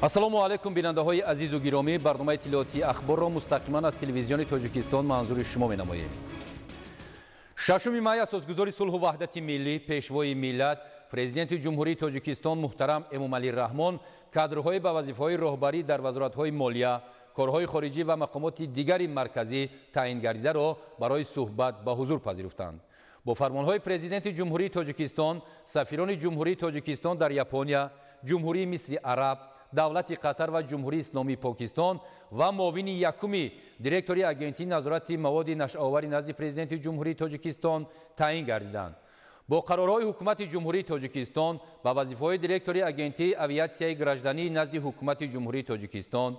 ассалому алайкум бинандаҳои азизу гиромӣ, барномаи иттилоотии ахборро мустақиман аз телевизиони Тоҷикистон манзури шумо менамоем. 6 май асосгузори сулҳу ваҳдати миллӣ, пешвои миллат, президенти ҷумҳурии Тоҷикистон муҳтарам Эмомалӣ Раҳмон кадрҳои ба вазифаҳои роҳбарӣ дар вазоратҳои молия, корҳои хориҷӣ ва мақомоти дигари марказӣ таъин гардидаро барои суҳбат ба ҳузур пазируфтанд. бо фармонҳои президенти ҷумҳурии Тоҷикистон, сафирони ҷумҳурии Тоҷикистон дар Япония, ҷумҳурии Мисри Араб, давлати Қатар ва ҷумҳурии Исломии Покистон ва муовини якуми директори агентии назорати маводи нашъовари назди президенти ҷумҳурии Тоҷикистон таъин гардиданд. бо қарорҳои ҳукумати ҷумҳурии Тоҷикистон ба вазифаҳои директори агентии авиатсияи граждании назди ҳукумати ҷумҳурии Тоҷикистон,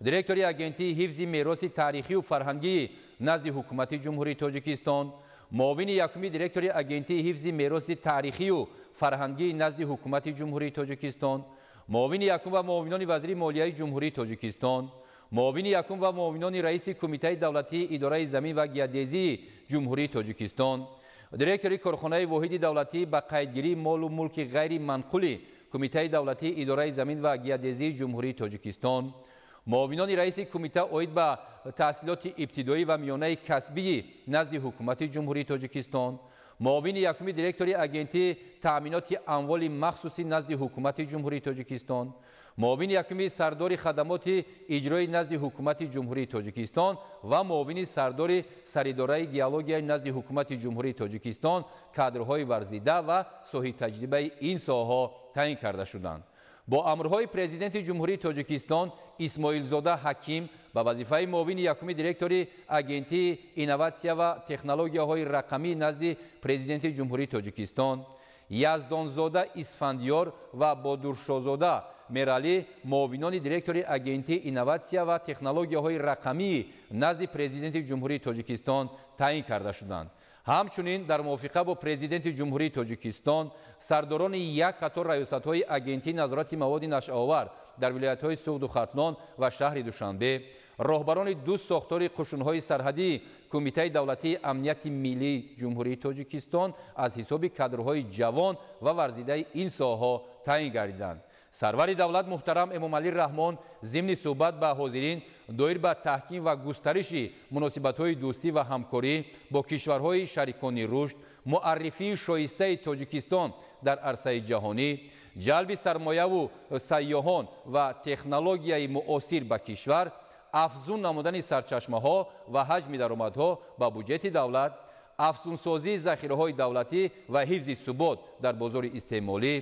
директори агентии ҳифзи мероси таърихию фарҳангии назди ҳукумати ҷумҳурии Тоҷикистон, муовини якуми директори агентии ҳифзи мероси таърихию фарҳангии назди ҳукумати ҷумҳурии Тоҷикистон, муовини якум ва муовинони вазири молияи ҷумҳурии Тоҷикистон, муовини якум ва муовинони раиси кумитаи давлатии идораи замин ва геодезии ҷумҳурии Тоҷикистон, директори корхонаи воҳиди давлатӣ ба қайдгирии молу мулки ғайри манқули кумитаи давлатии идораи замин ва геодезии ҷумҳурии Тоҷикистон, муовинони раиси кумита оид ба таҳсилоти ибтидоӣ ва миёнаи касбии назди ҳукумати ҷумҳурии Тоҷикистон, муовини якуми директори агентии таъминоти амволи махсуси назди ҳукумати ҷумҳурии Тоҷикистон, муовини якуми сардори хадамоти иҷрои назди ҳукумати ҷумҳурии Тоҷикистон ва муовини сардори саридораи геологияи назди ҳукумати ҷумҳурии Тоҷикистон кадрҳои варзида ва соҳибтаҷрибаи ин соҳаҳо таъин карда шуданд. бо амрҳои президенти ҷумҳурии Тоҷикистон Исмоилзода Ҳаким ба вазифаи муовини якуми директори агентии инноватсия ва технологияҳои рақамӣ назди президенти ҷумҳурии Тоҷикистон, Яздонзода Исфандиёр ва Бодуршозода Мералӣ муовинони директори агентии инноватсия ва технологияҳои рақамӣ назди президенти ҷумҳурии Тоҷикистон таъин карда шуданд. ҳамчунин дар мувофиқа бо президенти ҷумҳурии Тоҷикистон сардорони як қатор раёсатҳои агентии назорати маводи нашъовар дар вилоятҳои Суғду Хатлон ва шаҳри Душанбе, роҳбарони ду сохтори қушунҳои сарҳадии кумитаи давлатии амнияти миллии ҷумҳурии Тоҷикистон аз ҳисоби кадрҳои ҷавон ва варзидаи ин соҳаҳо таъин гардиданд. сарвари давлат муҳтарам Эмомалӣ Раҳмон зимни суҳбат ба ҳозирин доир ба таҳким ва густариши муносибатҳои дӯстӣ ва ҳамкорӣ бо кишварҳои шарикони рушд, муаррифии шоистаи Тоҷикистон дар арсаи ҷаҳонӣ, ҷалби сармояву сайёҳон ва технологияи муосир ба кишвар, афзун намудани сарчашмаҳо ва ҳаҷми даромадҳо ба буҷети давлат, афзунсозии захираҳои давлатӣ ва ҳифзи субот дар бозори истеъмолӣ,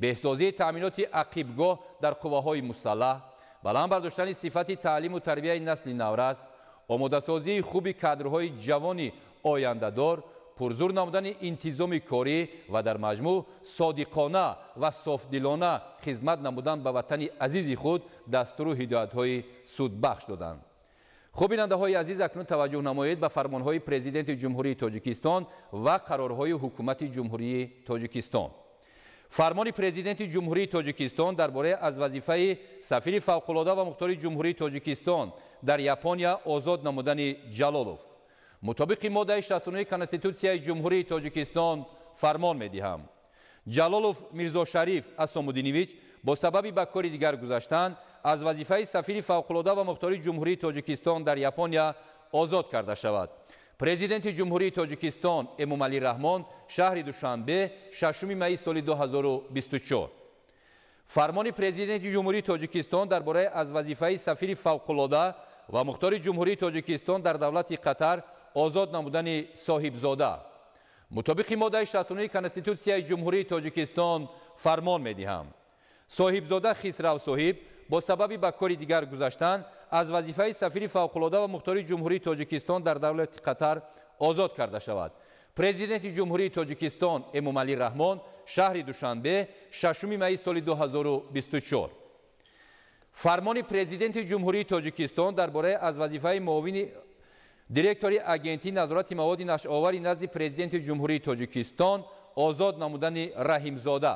беҳсозии таъминоти ақибгоҳ дар қувваҳои мусаллаҳ, баланд бардоштани сифати таълиму тарбияи насли наврас, омодасозии хуби кадрҳои ҷавони ояндадор, пурзур намудани интизоми корӣ ва дар маҷмӯъ содиқона ва софдилона хизмат намудан ба ватани азизи худ дастуру ҳидоятҳои судбахш доданд. хуб бинандаҳои азиз, акнун таваҷҷӯҳ намоед ба фармонҳои президенти ҷумҳурии Тоҷикистон ва қарорҳои ҳукумати ҷумҳурии Тоҷикистон. фармони президенти ҷумҳурии Тоҷикистон дар бораи аз вазифаи сафири фавқулода ва мухтори ҷумҳурии Тоҷикистон дар Япония озод намудани Ҷалолов. мутобиқи моддаи 69 Конститутсияи ҷумҳурии Тоҷикистон фармон медиҳам. Ҷалолов Мирзошариф Асомуддинович бо сабаби ба кори дигар гузаштан аз вазифаи сафири фавқулода ва мухтории ҷумҳурии Тоҷикистон дар Япония озод карда шавад. президенти ҷумҳурии Тоҷикистон Эмомалӣ Раҳмон, шаҳри Душанбе, 6 майи соли 2024. фармони президенти ҷумҳурии Тоҷикистон дар бораи аз вазифаи сафири фавқулода ва мухтори ҷумҳурии Тоҷикистон дар давлати Қатар озод намудани Соҳибзода. мутобиқи моддаи 69 Конститутсияи ҷумҳурии Тоҷикистон фармон медиҳам. Соҳибзода Хисрав Соҳиб бо сабаби ба кори дигар гузаштан аз вазифаи сафири фавқулода ва мухтори ҷумҳурии Тоҷикистон дар давлати Қатар озод карда шавад. президенти ҷумҳурии Тоҷикистон Эмомалӣ Раҳмон, шаҳри Душанбе, 6 майи соли 2024. фармони президенти ҷумҳурии Тоҷикистон дар бораи аз вазифаи муовини директори агентии назорати маводи нашъовари назди президенти ҷумҳурии Тоҷикистон озод намудани Раҳимзода.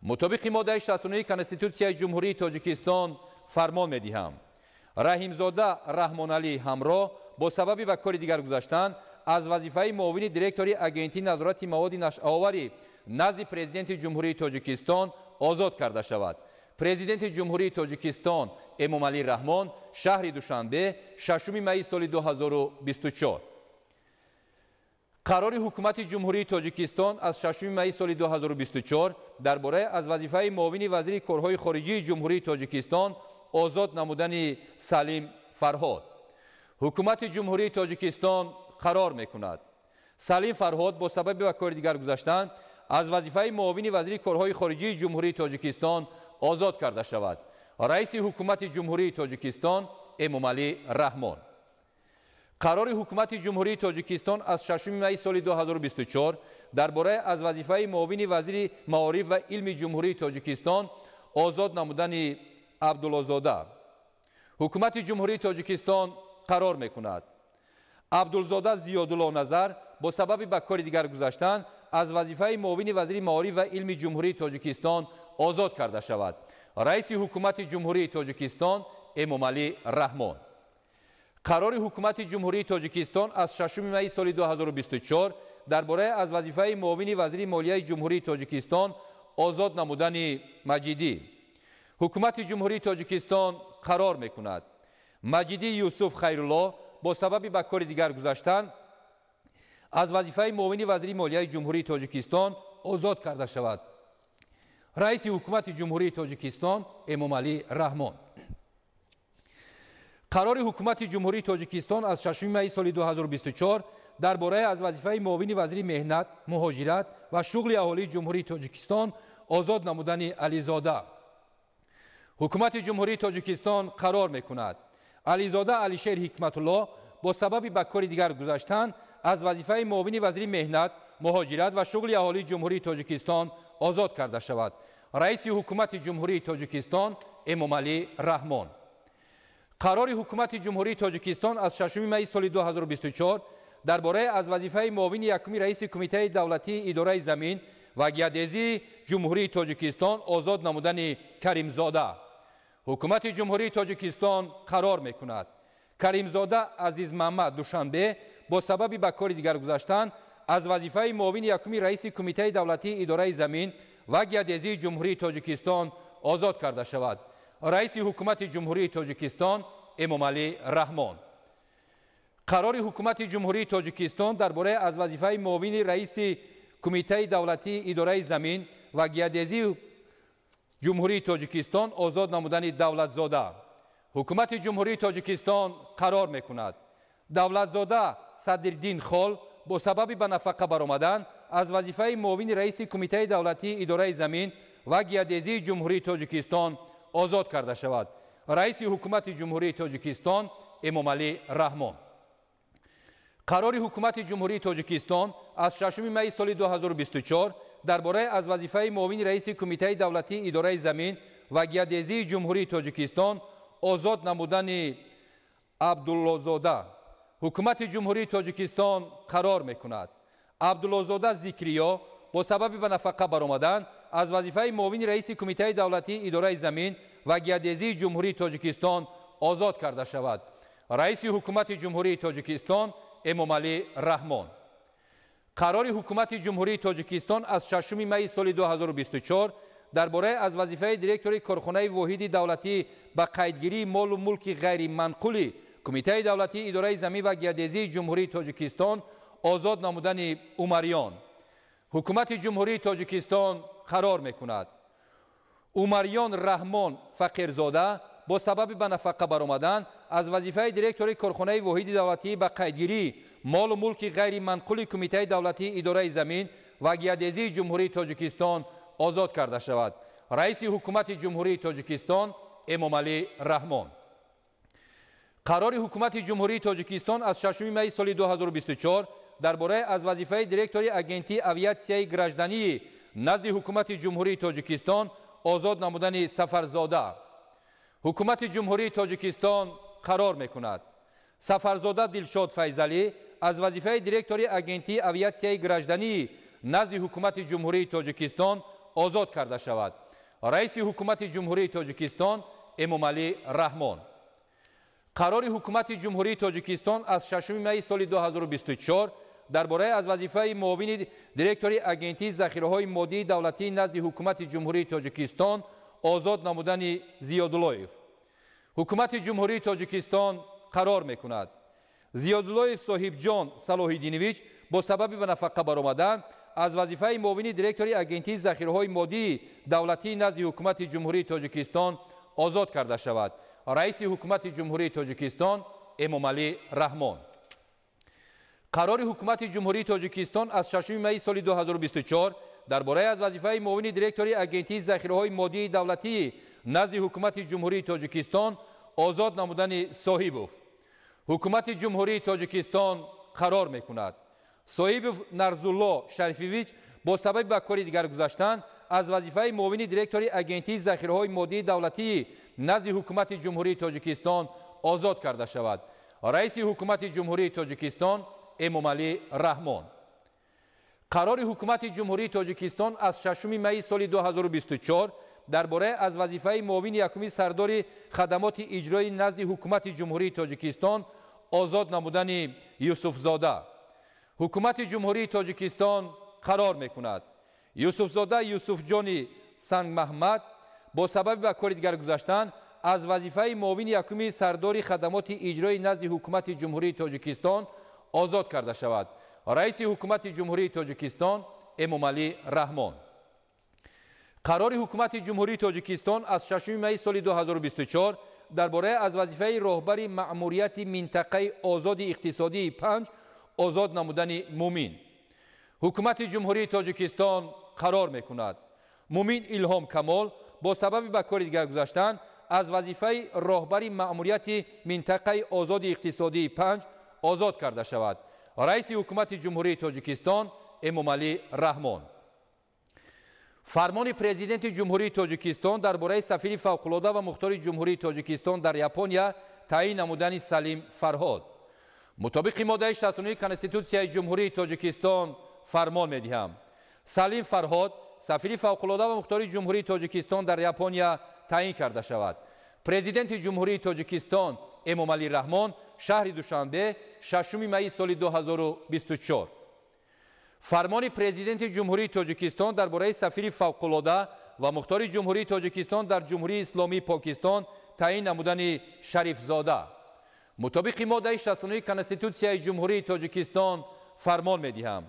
мутобиқи моддаи 69 Конститутсияи ҷумҳурии Тоҷикистон фармон медиҳам. Раҳимзода Раҳмоналӣ ҳамроҳ бо сабаби ба кори дигар гузаштан аз вазифаи муовини директори агентии назорати маводи нашъовари назди президенти ҷумҳурии Тоҷикистон озод карда шавад. президенти ҷумҳурии тоҷикистон эмомалӣ раҳмон шаҳри душанбе 6 майи соли 2024. қарори ҳукумати ҷумҳурии тоҷикистон аз 6 майи соли 2024 дар бораи аз вазифаи муовини вазири корҳои хориҷии ҷумҳурии тоҷикистон озод намудани Салим Фарҳод. ҳукумати ҷумҳурии тоҷикистон қарор мекунад Салим Фарҳод бо сабаби ба кори дигар гузаштан аз вазифаи муовини вазири корҳои хориҷии ҷумҳурии тоҷикистон озод карда шавад. раиси ҳукумати ҷумҳурии тоҷикистон эмомалӣ раҳмон. қарори ҳукумати ҷумҳурии тоҷикистон аз 6 майи соли 2024 дар бораи аз вазифаи муовини вазири маориф ва илми ҷумҳурии тоҷикистон озод намудани Абдуллозода. ҳукумати ҷумҳурии тоҷикистон қарор мекунад Абдулзода Зиёдулло Назар бо сабаби ба кори дигар гузаштан аз вазифаи муовини вазири маориф ва илми ҷумҳурии тоҷикистон озод карда шавад. раиси ҳукумати ҷумҳурии тоҷикистон эмомалӣ раҳмон. қарори ҳукумати ҷумҳурии тоҷикистон аз 6 майи соли 2024 дар бораи аз вазифаи муовини вазири молияи ҷумҳурии тоҷикистон озод намудани Маҷидӣ. ҳукумати ҷумҳурии тоҷикистон қарор мекунад Маҷидӣ Юсуф Хайрулло бо сабаби ба кори дигар гузаштан аз вазифаи муовини вазири молияи ҷумҳурии тоҷикистон озод карда шавад. раиси ҳукумати ҷумҳурии тоҷикистон эмомалӣ раҳмон. қарори ҳукумати ҷумҳурии тоҷикистон аз 6 майи соли 2024 дар бораи аз вазифаи муовини вазири меҳнат, муҳоҷират ва шуғли аҳолии ҷумҳурии тоҷикистон озод намудани Ализода. ҳукумати ҷумҳурии тоҷикистон қарор мекунад Ализода Алишер Ҳикматулло бо сабаби ба кори дигар гузаштан аз вазифаи муовини вазири меҳнат, муҳоҷират ва шуғли аҳолии ҷумҳурии тоҷикистон озод карда шавад. раиси ҳукумати ҷумҳурии тоҷикистон эмомалӣ раҳмон. қарори ҳукумати ҷумҳурии тоҷикистон аз 6 майи соли 2024 дар бораи аз вазифаи муовини якуми раиси кумитаи давлатии идораи замин ва геодезии ҷумҳурии тоҷикистон озод намудани Каримзода. ҳукумати ҷумҳурии тоҷикистон қарор мекунад Каримзода Азиз Маҳмад Душанбе бо сабаби ба кори дигар гузаштан аз вазифаи муовини якуми раиси кумитаи давлатии идораи замин ва геодезии ҷумҳурии тоҷикистон озод карда шавад. раиси ҳукумати ҷумҳурии тоҷикистон эмомалӣ раҳмон. қарори ҳукумати ҷумҳурии тоҷикистон дар бораи аз вазифаи муовини раиси кумитаи давлатии идораи замин ва геодезии ҷумҳурии тоҷикистон озод намудани Давлатзода. ҳукумати ҷумҳурии тоҷикистон қарор мекунад Давлатзода Садриддин Хол бо сабаби ба нафақа баромадан аз вазифаи муовини раиси кумитаи давлатии идораи замин ва геодезии ҷумҳурии тоҷикистон озод карда шавад. раиси ҳукумати ҷумҳурии тоҷикистон эмомалӣ раҳмон. қарори ҳукумати ҷумҳурии тоҷикистон аз 6 майи соли 2024 дар бораи аз вазифаи муовини раиси кумитаи давлатии идораи замин ва геодезии ҷумҳурии тоҷикистон озод намудани Абдуллозода. ҳукумати ҷумҳурии тоҷикистон қарор мекунад Абдуллозода Зикриё бо сабаби ба нафақа баромадан аз вазифаи муовини раиси кумитаи давлатии идораи замин ва геодезии ҷумҳурии тоҷикистон озод карда шавад. раиси ҳукумати ҷумҳурии тоҷикистон эмомалӣ раҳмон. қарори ҳукумати ҷумҳурии тоҷикистон аз 6 майи соли 2024 дар бораи аз вазифаи директори корхонаи воҳиди давлатӣ ба қайдгирии молу мулки ғайриманқули кумитаи давлатии идораи замин ва геодезии ҷумҳурии тоҷикистон озод намудани Умарён. ҳукумати ҷумҳурии тоҷикистон қарор мекунад Умарён Раҳмон Фақирзода бо сабаби ба нафақа баромадан аз вазифаи директори корхонаи воҳиди давлатӣ ба қайдгирии молу мулки ғайриманқули кумитаи давлатии идораи замин ва геодезии ҷумҳурии тоҷикистон озод карда шавад. раиси ҳукумати ҷумҳурии тоҷикистон эмомалӣ раҳмон. қарори ҳукумати ҷумҳурии тоҷикистон аз 6 майи соли 2024 дар бораи аз вазифаи директори агентии авиатсияи граждании назди ҳукумати ҷумҳурии тоҷикистон озод намудани Сафарзода. ҳукумати ҷумҳурии тоҷикистон қарор мекунад Сафарзода Дилшод Файзалӣ аз вазифаи директори агентии авиатсияи граждании назди ҳукумати ҷумҳурии тоҷикистон озод карда шавад. раиси ҳукумати ҷумҳурии тоҷикистон эмомалӣ раҳмон. қарори ҳукумати ҷумҳурии тоҷикистон аз 6 майи соли 2024 дар бораи аз вазифаи муовини директори агентии захираҳои моддии давлатии назди ҳукумати ҷумҳурии тоҷикистон آزاد نمودن زیاداللهیف. حکومت جمهوری تاجیکستان قرار میکند زیاداللهیف صاحب جان صلاح‌الدینویچ با سبب به نفقه برآمدن از وظیفه معاون دیرکتوری اگنتی ذخیره‌های مادی دولتی نزد حکومت جمهوری تاجیکستان آزاد کرده شود. رئیس حکومت جمهوری تاجیکستان امامعلی رحمان. قرار حکومت جمهوری تاجیکستان از 6 می سال 2024 درباره از وظیفه معاون دیرکتوری اگنتی ذخیره‌های مادی دولتی نزد حکومت جمهوری تاجیکستان آزاد نمودن صاحبوف. حکومت جمهوری تاجیکستان قرار میکند صاحبوف نرزالله شریفویچ با سبب به کار دیگر گذاشتن از وظیفه معاون دیرکتوری اگنتی ذخیره‌های مادی دولتی نزد حکومت جمهوری تاجیکستان آزاد کرده شود. رئیس حکومت جمهوری تاجیکستان امامعلی رحمان. قرار حکومت جمهوری تاجیکستان از 6 می سال 2024 درباره از وظیفه معاون یکم سردار خدمات اجرایی نزد حکومت جمهوری تاجیکستان آزاد نمودن یوسف زاده. حکومت جمهوری تاجیکستان قرار میکند یوسف زاده یوسف جان سنگ محمد با سبب به کار دیگر گذاشتن از وظیفه معاون یکم سردار خدمات اجرایی نزد حکومت جمهوری تاجیکستان آزاد کرده شود. رئیس حکومت جمهوری تاجیکستان امامعلی رحمان. قرار حکومت جمهوری تاجیکستان از 6 می سال 2024 درباره از وظیفه راهبر مأموریت منطقه آزاد اقتصادی 5 آزاد نمودن مومین. حکومت جمهوری تاجیکستان قرار میکند مومین الهام کمال با سبب به کار دیگر گذاشتن از وظیفه راهبر مأموریت منطقه آزاد اقتصادی 5 آزاد کرده شود. رئیس حکومت جمهوری تاجیکستان امامعلی رحمان. فرمان پرزیدنت جمهوری تاجیکستان درباره سفیر فوق‌العاده و مختار جمهوری تاجیکستان در ژاپن تعیین نمودن سلیم فرهاد. مطابق ماده 69 کنستیتوسیای جمهوری تاجیکستان فرمان می‌دهم سلیم فرهاد سفیر فوق‌العاده و مختار جمهوری تاجیکستان در ژاپن تعیین کرده شود. پرزیدنت جمهوری تاجیکستان امامعلی رحمان شهر دوشنبه 6 می سال 2024. فرمان پرزیدنت جمهوری تاجیکستان درباره سفیر فوق‌العاده و مختار جمهوری تاجیکستان در جمهوری اسلامی پاکستان تعیین نمودن شریف زاده. مطابق ماده 69 کنستیتوسیای جمهوری تاجیکستان فرمان می‌دهم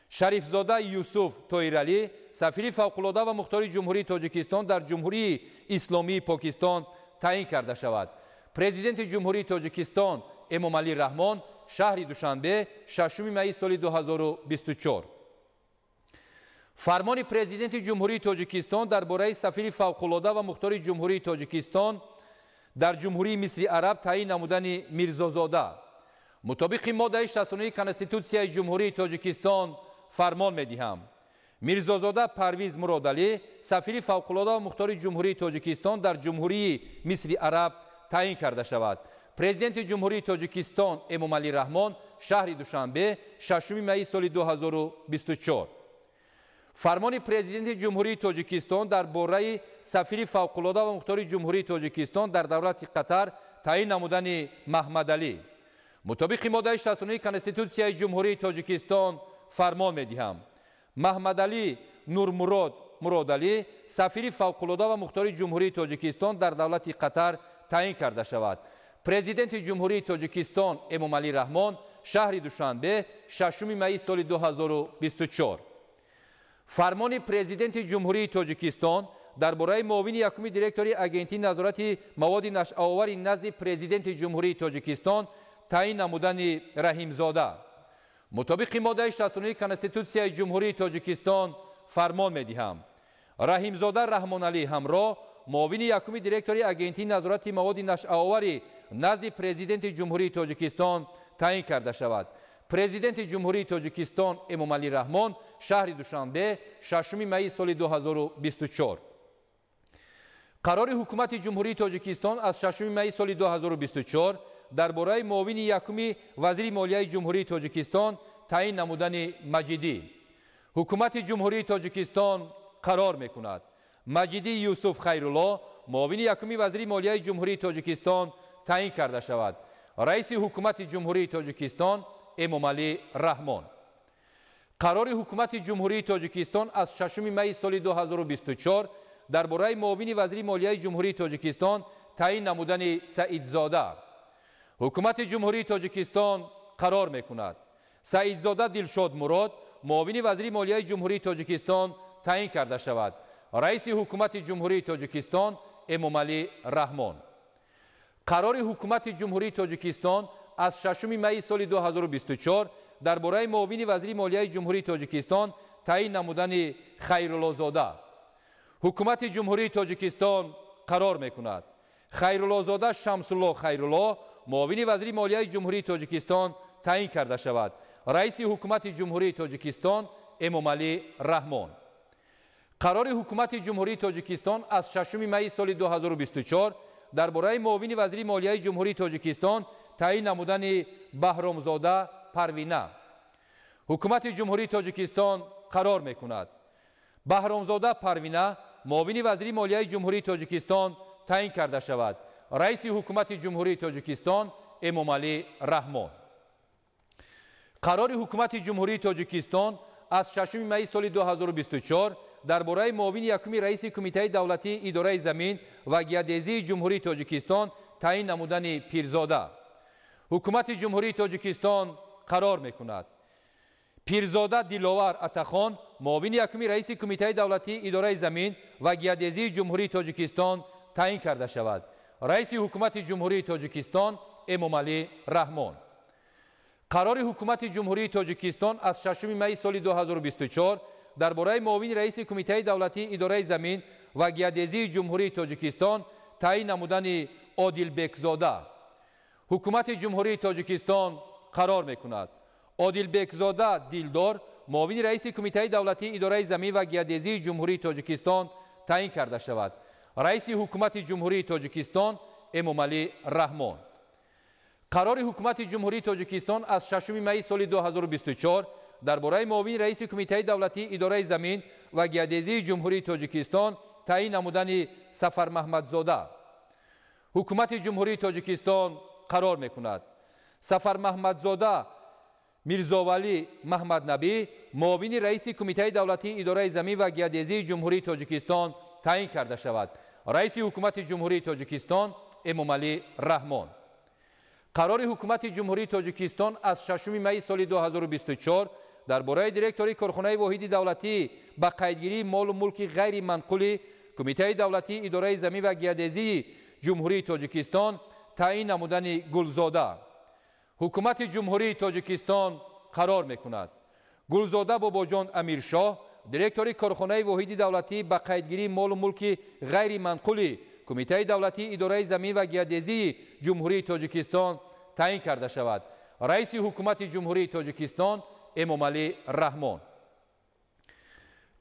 شریف زاده یوسف طاهرعلی سفیر فوق‌العاده و مختار جمهوری تاجیکستان در جمهوری اسلامی پاکستان تعیین کرده شود. پرزیدنت جمهوری تاجیکستان امامعلی رحمان شهر دوشنبه 6 می سال 2024. فرمان پرزیدنت جمهوری تاجیکستان درباره سفیر فوق‌العاده و مختار جمهوری تاجیکستان در جمهوری مصر عرب تعیین نمودن میرزازاده. مطابق ماده 69 کنستیتوسیای جمهوری تاجیکستان فرمان می‌دهم میرزازاده پرویز مرادعلی سفیر فوق‌العاده و مختار جمهوری تاجیکستان در جمهوری مصر عرب تعیین کرده شود. پرزیدنت جمهوری تاجیکستان امامعلی رحمان شهر دوشنبه 6 می سال 2024. فرمان پرزیدنت جمهوری تاجیکستان درباره سفیر فوق‌العاده و مختار جمهوری تاجیکستان در دولت قطر تعیین نمودن محمد علی. مطابق ماده 69 کنستیتوسیای جمهوری تاجیکستان فرمان می‌دهم محمد علی نورمراد مرادعلی سفیر فوق‌العاده و مختار جمهوری تاجیکستان در دولت قطر تعیین کرده شود. پرزیدنت جمهوری تاجیکستان امامعلی رحمان شهر دوشنبه 6 می سال 2024. فرمان پرزیدنت جمهوری تاجیکستان درباره معاون یکم دیرکتوری اگنتی نظارت مواد نشأه‌آور نزد پرزیدنت جمهوری تاجیکستان تعیین نمودن رحیم زاده. مطابق ماده 69 کنستیتوسیای جمهوری تاجیکستان فرمان می‌دهم رحیم زاده رحمان علی همراه معاون یکم دیرکتوری اگنتی نظارت مواد نشأه‌آور نزد پرزیدنت جمهوری تاجیکستان تعیین کرده شود. پرزیدنت جمهوری تاجیکستان امامعلی رحمان شهر دوشنبه 6 می سال 2024. قرار حکومت جمهوری تاجیکستان از 6 می سال 2024 درباره معاون یکم وزیر مالیه جمهوری تاجیکستان تعیین نمودن مجیدی. حکومت جمهوری تاجیکستان قرار میکند مجیدی یوسف خیرالله معاون یکم وزیر مالیه جمهوری تاجیکستان تعیین کرده شود. رئیس حکومت جمهوری تاجیکستان امامعلی رحمان. قرار حکومت جمهوری تاجیکستان از 6 می سال 2024 درباره معاون وزیر مالیه جمهوری تاجیکستان تعیین نمودن سعیدزاده. حکومت جمهوری تاجیکستان قرار می‌کند سعیدزاده دلشاد مراد معاون وزیر مالیه جمهوری تاجیکستان تعیین کرده شود. رئیس حکومت جمهوری تاجیکستان امامعلی رحمان. قرار حکومت جمهوری تاجیکستان از 6 می سال 2024 درباره معاون وزیر مالیه جمهوری تاجیکستان تعیین نمودن خیرالله زاده. حکومت جمهوری تاجیکستان قرار می‌کند خیرالله زاده شمس‌الله خیرالله معاون وزیر مالیه جمهوری تاجیکستان تعیین کرده شود. رئیس حکومت جمهوری تاجیکستان امامعلی رحمان. قرار حکومت جمهوری تاجیکستان از 6 می سال 2024 درباره معاون وزیر مالیه جمهوری تاجیکستان تعیین نمودن بهرامزاده پروینه. حکومت جمهوری تاجیکستان قرار می‌کند بهرامزاده پروینه معاون وزیر مالیه جمهوری تاجیکستان تعیین کرده شود. رئیس حکومت جمهوری تاجیکستان امامعلی رحمان. قرار حکومت جمهوری تاجیکستان از 6 می سال 2024 درباره معاون یکم رئیس کمیته دولتی اداره زمین و گیاه‌دزدی جمهوری تاجیکستان تعیین نمودن پیرزاده. حکومت جمهوری تاجیکستان قرار می‌کند پیرزاده دلاور عطاخان معاون یکم رئیس کمیته دولتی اداره زمین و گیاه‌دزدی جمهوری تاجیکستان تعیین کرده شود. رئیس حکومت جمهوری تاجیکستان امامعلی رحمان. قرار حکومت جمهوری تاجیکستان از 6 می سال 2024 درباره معاون رئیس کمیته دولتی اداره زمین و گیاه‌دزدی جمهوری تاجیکستان تعیین نمودن عادلبک زاده. حکومت جمهوری تاجیکستان قرار می‌کند عادلبک زاده دیلدار معاون رئیس کمیته دولتی اداره زمین و گیاه‌دزدی جمهوری تاجیکستان تعیین کرده شود. رئیس حکومت جمهوری تاجیکستان امامعلی رحمان. قرار حکومت جمهوری تاجیکستان از 6 می سال 2024 درباره معاون رئیس کمیته دولتی اداره زمین و گیاه‌دزدی جمهوری تاجیکستان تعیین نمودن سفر محمدزاده. حکومت جمهوری تاجیکستان قرار می‌کند سفر محمدزاده میرزاولی محمد نبی معاون رئیس کمیته دولتی اداره زمین و گیاه‌دزدی جمهوری تاجیکستان تعیین کرده شود. رئیس حکومت جمهوری تاجیکستان امامعلی رحمان. قرار حکومت جمهوری تاجیکستان از 6 می سال 2024 درباره دیرکتوری کارخانه واحد دولتی با قیدگیری مال و ملک غیر منقول کمیته دولتی اداره زمین و گیاه‌دزدی جمهوری تاجیکستان تعیین نمودن گلزاده. حکومت جمهوری تاجیکستان قرار می‌کند گلزاده باباجان امیرشاه دیرکتوری کارخانه واحد دولتی با قیدگیری مال و ملک غیر منقول کمیته دولتی اداره زمین و گیاه‌دزدی جمهوری تاجیکستان تعیین کرده شود. رئیس حکومت جمهوری تاجیکستان امامعلی رحمان.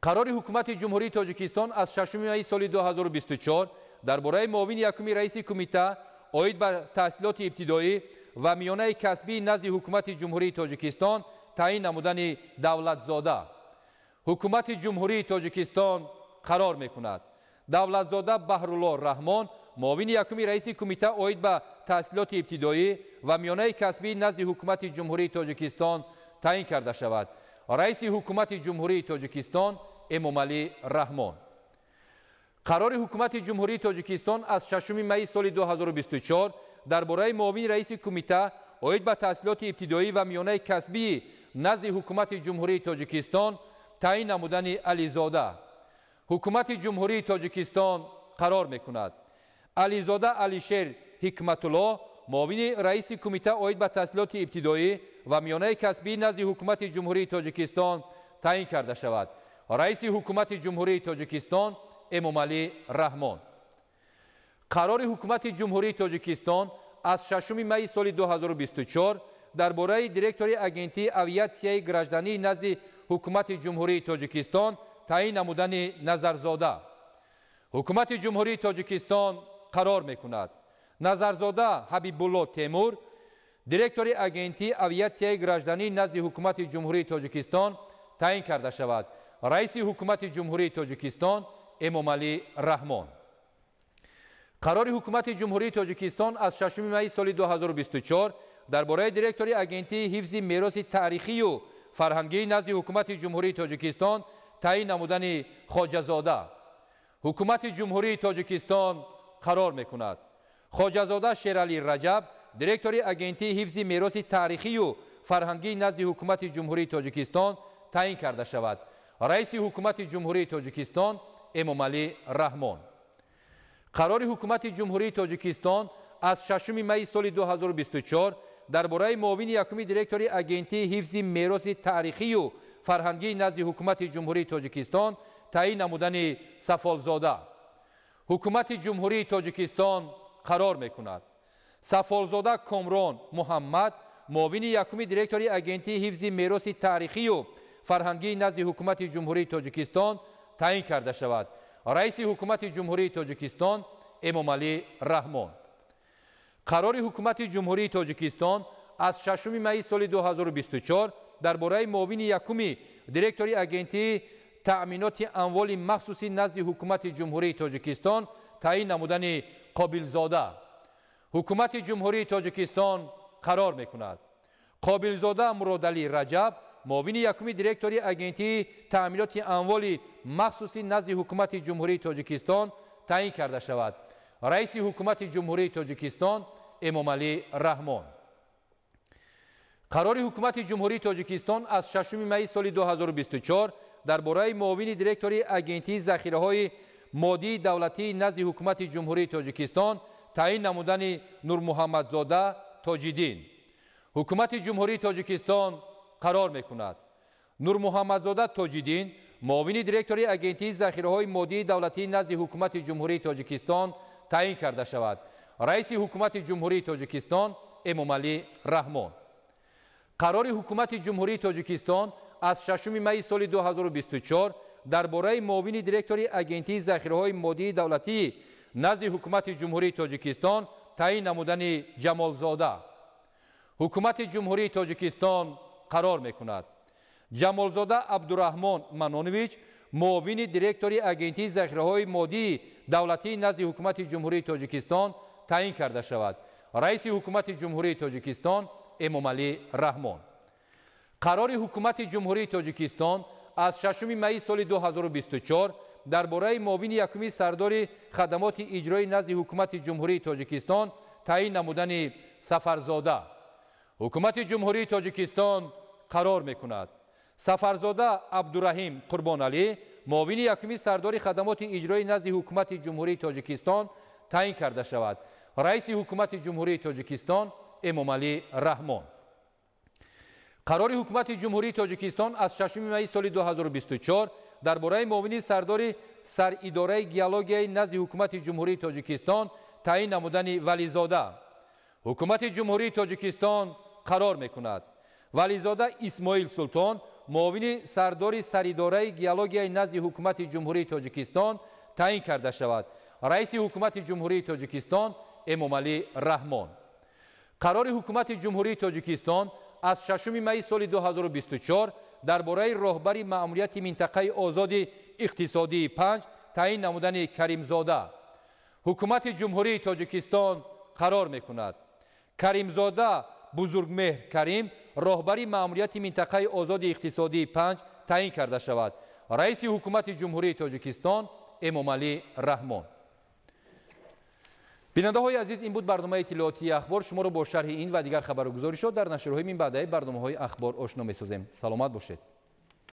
قرار حکومت جمهوری تاجیکستان از 6 می سال 2024 درباره معاون یکم رئیس کمیته عاید به تحصیلات ابتدایی و میانه کسبی نزد حکومت جمهوری تاجیکستان تعیین نمودن دولتزاده. حکومت جمهوری تاجیکستان قرار می‌کند دولتزاده بهرالله رحمان معاون یکم رئیس کمیته عاید به تحصیلات ابتدایی و میانه کسبی نزد حکومت جمهوری تاجیکستان تعیین کرده شود. رئیس حکومت جمهوری تاجیکستان امامعلی رحمان. قرار حکومت جمهوری تاجیکستان از 6 می سال 2024 درباره معاون رئیس کمیته عاید به تحصیلات ابتدایی و میانه کسبی نزد حکومت جمهوری تاجیکستان تعیین نمودن علیزاده. حکومت جمهوری تاجیکستان قرار می‌کند علیزاده علیشیر حکمت الله معاون رئیس کمیته عاید به تحصیلات ابتدایی و میانه کسبی نزد حکومت جمهوری تاجیکستان تعیین کرده شود. رئیس حکومت جمهوری تاجیکستان امامعلی رحمان. قرار حکومت جمهوری تاجیکستان از 6 می سال 2024 درباره دیرکتوری اگنتی اویاتسیای گراجدانی نزد حکومت جمهوری تاجیکستان تعیین نمودن نظرزاده. حکومت جمهوری تاجیکستان قرار می‌کند نظرزاده حبیبالله تیمور دیرکتوری اگنتی اویاتسیای گراجدانی نزد حکومت جمهوری تاجیکستان تعیین کرده شود. رئیس حکومت جمهوری تاجیکستان امامعلی رحمان. قرار حکومت جمهوری تاجیکستان از 6 می سال 2024 درباره دیرکتوری اگنتی حفظ میراث تاریخی و فرهنگی نزد حکومت جمهوری تاجیکستان تعیین نمودن خواجه‌زاده. حکومت جمهوری تاجیکستان قرار میکند خواجه‌زاده شیرعلی رجب دیرکتوری اگنتی حفظ میراث تاریخی و فرهنگی نزد حکومت جمهوری تاجیکستان تعیین کرده شود. رئیس حکومت جمهوری تاجیکستان امامعلی رحمان. قرار حکومت جمهوری تاجیکستان از 6 می سال 2024 درباره معاون یکم دیرکتوری اگنتی حفظ میراث تاریخی و فرهنگی نزد حکومت جمهوری تاجیکستان تعیین نمودن سفالزاده. حکومت جمهوری تاجیکستان قرار میکند سفالزاده کامران محمد معاون یکم دیرکتوری اگنتی حفظ میراث تاریخی و فرهنگی نزد حکومت جمهوری تاجیکستان تعیین کرده شود. رئیس حکومت جمهوری تاجیکستان امامعلی رحمان. قرار حکومت جمهوری تاجیکستان از 6 می سال 2024 درباره معاون یکم دیرکتوری اگنتی تأمینات اموال مخصوصی نزد حکومت جمهوری تاجیکستان تعیین نمودن قابلزاده. حکومت جمهوری تاجیکستان قرار میکند قابلزاده مرادعلی رجب معاون یکم دیرکتوری اگنتی تأمینات اموال مخصوصی نزد حکومت جمهوری تاجیکستان تعیین کرده شود. رئیس حکومت جمهوری تاجیکستان امامعلی رحمان. قرار حکومت جمهوری تاجیکستان از 6 می سال 2024 درباره معاون دیرکتوری اگنتی ذخیره‌های مادی دولتی نزد حکومت جمهوری تاجیکستان تعیین نمودن نور محمدزاده تاج‌الدین. حکومت جمهوری تاجیکستان قرار میکند نور محمدزاده تاج‌الدین معاون دیرکتوری اگنتی ذخیره‌های مادی دولتی نزد حکومت جمهوری تاجیکستان تعیین کرده شود. رئیس حکومت جمهوری تاجیکستان امامعلی رحمان. قرار حکومت جمهوری تاجیکستان از 6 می سال 2024 درباره معاون دیرکتوری اگنتی ذخیره‌های مادی دولتی نزد حکومت جمهوری تاجیکستان تعیین نمودن جمالزاده. حکومت جمهوری تاجیکستان قرار میکند جمالزاده عبدالرحمن منانویچ معاون دیرکتوری اگنتی ذخیره‌های مادی دولتی نزد حکومت جمهوری تاجیکستان تعیین کرده شود. رئیس حکومت جمهوری تاجیکستان امامعلی رحمان. قرار حکومت جمهوری تاجیکستان از 6 می سال 2024 درباره معاون یکم سردار خدمات اجرایی نزد حکومت جمهوری تاجیکستان تعیین نمودن سفرزاده. حکومت جمهوری تاجیکستان قرار میکند سفرزاده عبدالرحیم قربانعلی معاون یکم سردار خدمات اجرایی نزد حکومت جمهوری تاجیکستان تعیین کرده شود. رئیس حکومت جمهوری تاجیکستان امامعلی رحمان. قرار حکومت جمهوری تاجیکستان از 6 می سال 2024 درباره معاون سردار سراداره گیالوگی نزد حکومت جمهوری تاجیکستان تعیین نمودن ولیزاده. حکومت جمهوری تاجیکستان قرار میکند ولیزاده اسماعیل سلطان معاون سردار سراداره گیالوگی نزد حکومت جمهوری تاجیکستان تعیین کرده شود. رئیس حکومت جمهوری تاجیکستان امامعلی رحمان. قرار حکومت جمهوری تاجیکستان از 6 می سال 2024 درباره راهبر مأموریت منطقه آزاد اقتصادی 5 تعیین نمودن کریمزاده. حکومت جمهوری تاجیکستان قرار میکند کریمزاده بزرگمهر کریم راهبر مأموریت منطقه آزاد اقتصادی 5 تعیین کرده شود. رئیس حکومت جمهوری تاجیکستان امامعلی رحمان. بیننده های عزیز این بود برنامه اطلاعاتی اخبار. شما رو با شرح این و دیگر خبر و گزارشات در نشرهای من بعدی برنامه های اخبار آشنا می سازیم. سلامت باشید.